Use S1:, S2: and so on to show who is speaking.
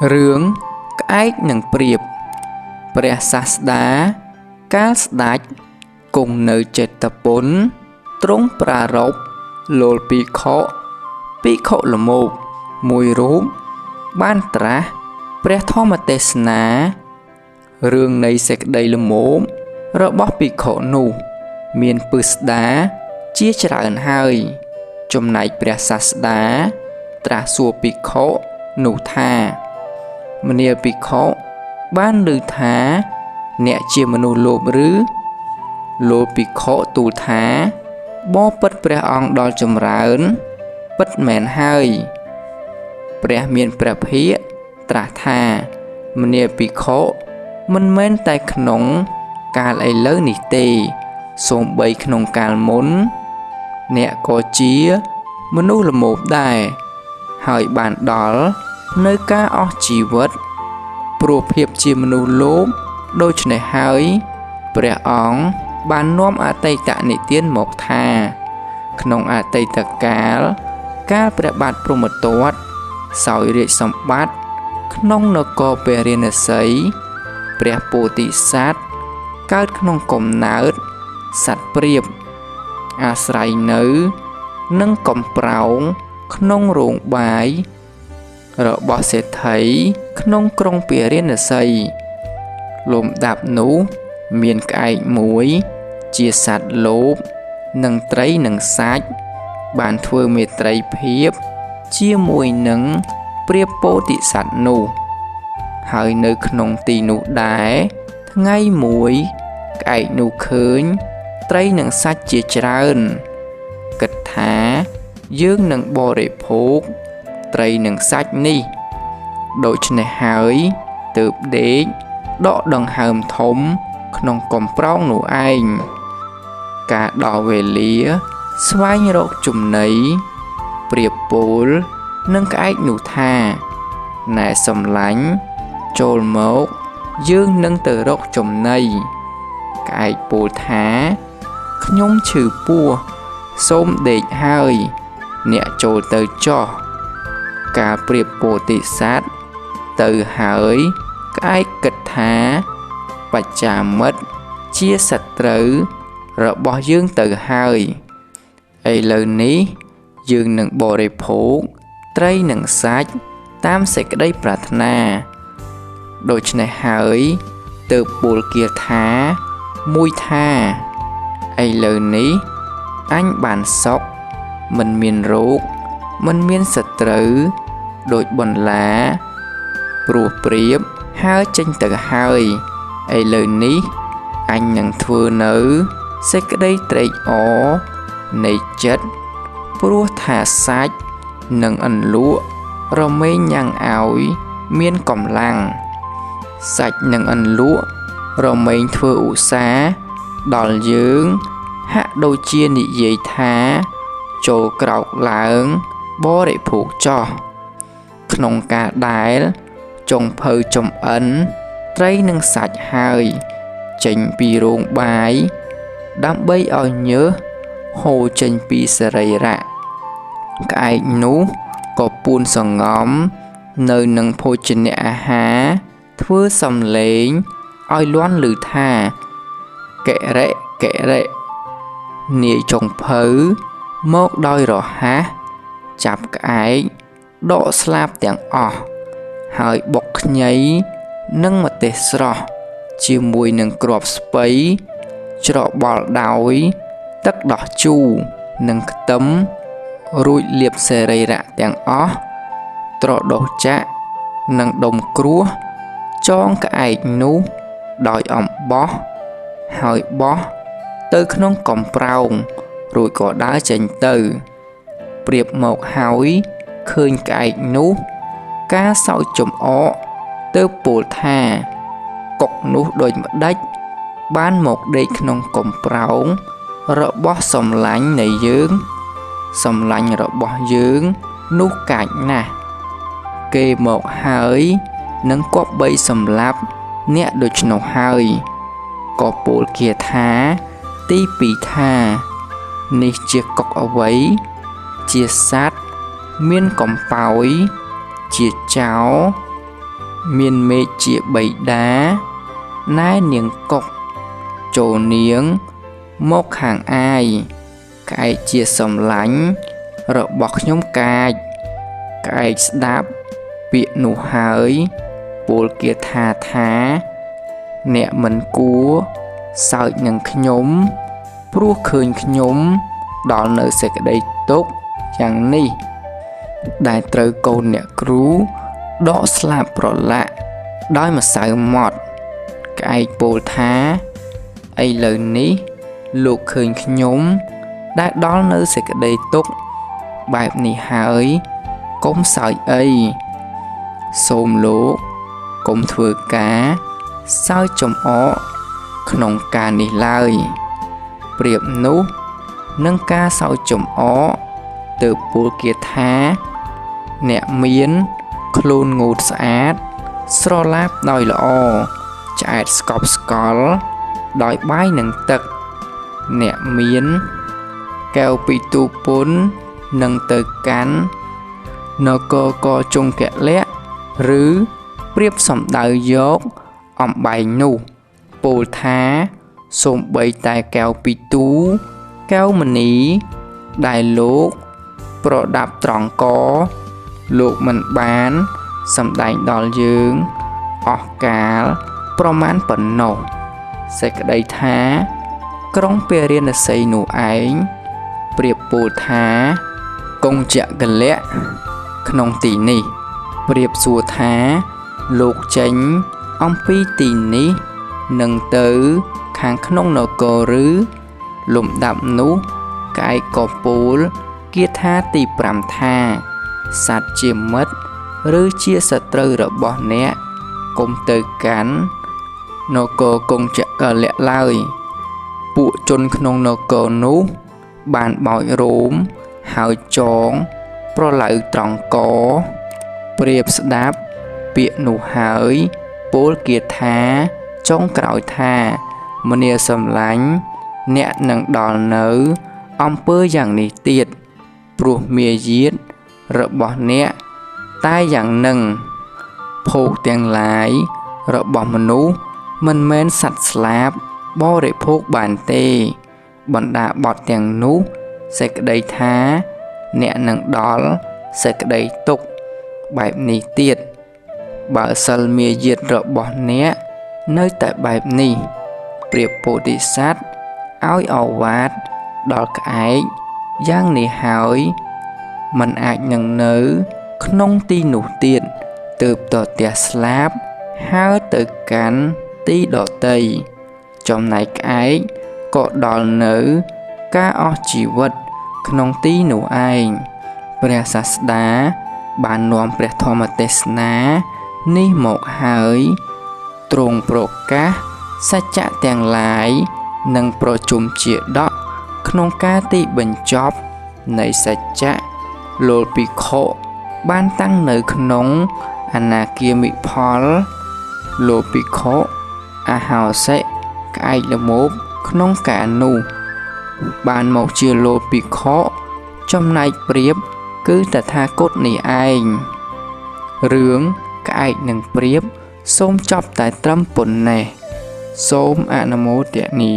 S1: រឿងក្អែកនិងព្រាបព្រះសាស្តាកាលស្ដេចគង់នៅចេតពុនទ្រង់ប្រារព្ធលោលភិក្ខុល្មោកមួយរូបបានត្រាស់ព្រះធម្មទេសនារឿងនៃសេចក្តីល្មោករបស់ភិក្ខុនោះមានពិស្ដារជាច្រើនហើយចំណែកព្រះសាស្តាត្រាស់សួរភិក្ខុនោះថាមនាលភិក្ខុបានឮថាអ្នកជាមនុស្សលោភឬលោលភិក្ខុទូលថាបបិទ្ធព្រះអង្គដល់ចម្រើនពិតមែនហើយព្រះមានព្រះភិក្ខត្រាស់ថាមនាលភិក្ខុមិនមែនតែក្នុងកាលឥឡូវនេះទេសូម្បីក្នុងកាលមុនអ្នកក៏ជាមនុស្សល្មោបដែរហើយបានដល់នៅការអស់ជីវិតព្រោះភាពជាមនុស្សលោភដូច្នេះហើយព្រះអង្គបាននាំអតីតនិទានមកថាក្នុងអតីតកាលព្រះបាទព្រហ្មទត្តសោយរាជសម្បត្តិក្នុងនគរពារាណសីព្រះពោធិសត្វកើតក្នុងកំណើតសត្វព្រាបអាស្រ័យនៅនឹងកំប្រោងក្នុងរោងបាយរបស់សេដ្ឋីក្នុងក្រុងពារាណសីលំដាប់នោះមានក្អែកមួយជាសត្វលោភនឹងត្រីនឹងសាច់បានធ្វើមេត្រីភាពជាមួយនឹងព្រាបពោធិសត្វនោះហើយនៅក្នុងទីនោះដែរថ្ងៃមួយក្អែកនោះឃើញត្រីនឹងសាច់ជាច្រើនគិតថាយើងនឹងបរិភោគត្រីនឹងសាច់នេះដូច្នេះហើយទើបដេកដកដង្ហើមធំក្នុងកំប្រោងនោះឯងការដល់វេលាស្វែងរកចំណីព្រាបពោលនឹងក្អែកនោះថាណែសំឡាញ់ចូលមកយើងនឹងទៅរកចំណីក្អែកពោលថាខ្ញុំឈឺពោះសូមដេកហើយអ្នកចូលទៅចោះការព្រាបពោធិសត្វទៅហើយក្អែកគិតថាបច្ចាមិត្តជាសត្រូវរបស់យើងទៅហើយឥឡូវនេះយើងនឹងបរិភោគត្រីនិងសាច់តាមសេចក្តីប្រាថ្នាដូច្នេះហើយទើបពោលគាថាមួយថាឥឡូវនេះអញបានសុខមិនមានរោគមិនមានសត្រូវដូចបន្លាព្រោះព្រាបហើរចេញទៅហើយឥឡូវនេះអញនឹងធ្វើនៅសេចក្តីត្រេកអរនៃចិត្តព្រោះថាសាច់និងអន្លក់រមែងញ៉ាំងឲ្យមានកម្លាំងសាច់និងអន្លក់រមែងធ្វើឧស្សាហ៍ដល់យើងហាក់ដូចជានិយាយថាចូលក្រោកឡើងបរិភោគចោះក្នុងការដែលចុងភៅចំអិនត្រីនិងសាច់ហើយចេញពីរោងបាយដើម្បីឲ្យញើសហូរចេញពីសរីរៈក្អែកនោះក៏ពួនសង្ងំនៅនឹងភោជនាអាហារធ្វើសំឡេងឲ្យលាន់ឮថាកិរិនាយចុងភៅមកដោយរហ័សចាប់ក្អែកដកស្លាបទាំងអស់ហើយបុកខ្ញីនិងម្ទេសស្រស់ជាមួយនឹងគ្រាប់ស្ពៃច្របល់ដោយទឹកដោះជូរនិងខ្ទឹមរួចលាបសរីរៈទាំងអស់ត្រដុសចាក់និងដុំគ្រួសចងក្អែកនោះដោយអំបោះហើយបោះទៅក្នុងកំប្រោងរួចក៏ដើរចេញទៅព្រាបមកហើយឃើញក្អែកនោះការសើចចំអកទៅពោលថាកុកនោះដូចម្ដេចបានមកដេកក្នុងកំប្រោងរបស់សំឡាញ់នៃយើងសំឡាញ់របស់យើងនោះកាចណាស់គេមកហើយនឹងគប្បីសម្លាប់អ្នកដូច្នោះហើយក៏ពោលគាថាទីពីរថានេះជាកុកអ្វីជាសត្វមានកំប៉ោយជាចោ មានមេឃជាបិតាណែនាងកុកចូលនាងមកខាងអាយក្អែកជាសំឡាញ់របស់ខ្ញុំកាចក្អែកស្ដាប់ពាក្យនោះហើយពោលគាថាថាអ្នកមិនគួរសើចនឹងខ្ញុំព្រោះឃើញខ្ញុំដល់នៅសេចក្តីទុក្ខយ៉ាងនេះដែលត្រូវកូនអ្នកគ្រូដកស្លាបប្រឡាក់ដោយម្សៅម៉ត់ក្អែកពោលថាឥឡូវនេះលោកឃើញខ្ញុំដែលដល់នៅសេចក្តីទុក្ខបែបនេះហើយកុំសើចអីសូមលោកកុំធ្វើការសើចចំអកក្នុងការនេះឡើយប្រៀបនោះនឹងការសើចចំអកទើបពោលគាថាអ្នកមានខ្លួនងូតស្អាតស្រឡាប់ដោយល្អឆ្អែតស្កប់ស្កល់ដោយបាយនិងទឹកអ្នកមានកែវពីទូពុននឹងទៅកាន់នគរកជង្គលៈឬប្រៀបសំដៅយកអំបែងនោះពោលថាសូម្បីតែកែវពីទូកែវមณีដែលលោកប្រដាប់ត្រង់កលោកមិនបានសម្ដែងដល់យើងអស់កាលប្រមាណប៉ុណ្ណោះសេចក្តីថាក្រុងពារាណសីនោះឯងប្រៀបពោលថាកុងចក្រលៈក្នុងទីនេះប្រៀបសួរថាលោកចេញអំពីទីនេះនឹងទៅខាងក្នុងនគរឬលំដាប់នោះក្អែកក៏ពោលគាថាទី5ថាសត្វជាមិត្តឬជាសត្រូវរបស់អ្នកកុំទៅកាន់នគរកុងចក្រលៈឡើយពួកជនក្នុងនគរនោះបានបោចរោមហើយចងប្រឡៅត្រង់កប្រៀបស្ដាប់ពាក្យនោះហើយពោលគាថាចុងក្រោយថាមនាសម្លាញ់អ្នកនឹងដល់នៅអំពើយ៉ាងនេះទៀតព្រោះមាយាទរបស់អ្នកតែយ៉ាងនឹងភោគទាំងឡាយរបស់មនុស្សមិនមែនសត្វស្លាបបរិភោគបានទេបណ្ដាបទទាំងនោះសេចក្តីថាអ្នកនឹងដល់សេចក្តីទុក្ខបែបនេះទៀតបើសិលមាយាទរបស់អ្នកនៅតែបែបនេះប្រៀបពោធិសត្វឲ្យអវាទដល់ក្អែកយ៉ាងនេះហើយมันអាចនឹងនៅក្នុងទីនោះទៀតទើបតទះស្លាបហើរទៅកាន់ទីដតីចំណែកក្អែកក៏ដល់នៅការអស់ជីវិតក្នុងទីនោះឯងព្រះសាស្តាបាននាំព្រះធម្មទេសនានេះមកហើយទ្រង់ប្រកាសសច្ចៈទាំងឡាយនឹងប្រជុំជាដកក្នុងការទីបញ្ចប់នៃសច្ចៈលោកភិក្ខុបានតាំងនៅក្នុងអនាគាមិផលលោកភិក្ខុអហោសិក្អែកល្មោបក្នុងការនោះបានមកជាលោកភិក្ខុចំណែកប្រៀបគឺតថាគតនេះឯងរឿងក្អែកនឹងប្រៀបសូមចប់តែត្រឹមប៉ុណ្ណេះសូមអនុមោទនា